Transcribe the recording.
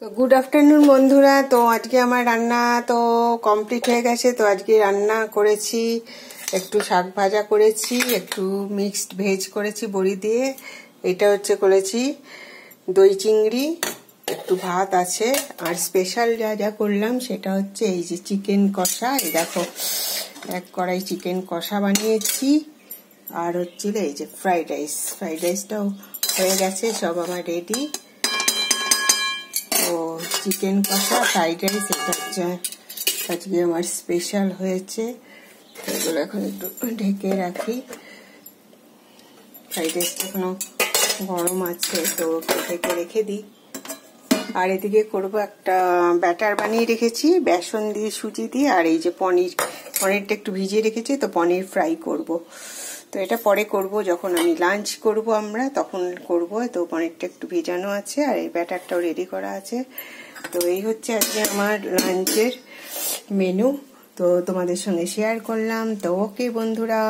তো good afternoon বন্ধুরা। তো আজকে আমার রান্না তো কমপ্লিট হয়ে গেছে। তো আজকে রান্না করেছি, একটু শাক ভাজা করেছি, একটু মিক্সড ভেজ করেছি বড়ি দিয়ে, এটা হচ্ছে করেছি দই চিংড়ি, একটু ভাত আছে। আর স্পেশাল যা যা করলাম সেটা হচ্ছে এই যে চিকেন কষা, এই দেখো এক কড়াই চিকেন কষা বানিয়েছি। আর হচ্ছে এই যে ফ্রাইড রাইসটাও হয়ে গেছে, সব আমার রেডি। তো চিকেন কষা ফ্রাইড রাইস এটা হচ্ছে আজকে আমার স্পেশাল হয়েছে। এগুলো এখন একটু ঢেকে রাখি, ফ্রাইড রাইসটা এখনো গরম আছে তো ঢেকে রেখে দিই। আর এদিকে করবো একটা ব্যাটার বানিয়ে রেখেছি বেসন দিয়ে সুজি দিয়ে, আর এই যে পনিরটা একটু ভিজিয়ে রেখেছি, তো পনির ফ্রাই করব। তো এটা পরে করব, যখন আমি লাঞ্চ করব আমরা তখন করব। তো পনিরটা একটু ভেজানো আছে আর এই ব্যাটারটাও রেডি করা আছে। তো এই হচ্ছে আজকে আমার লাঞ্চের মেনু, তো তোমাদের সঙ্গে শেয়ার করলাম। তো ওকে বন্ধুরা।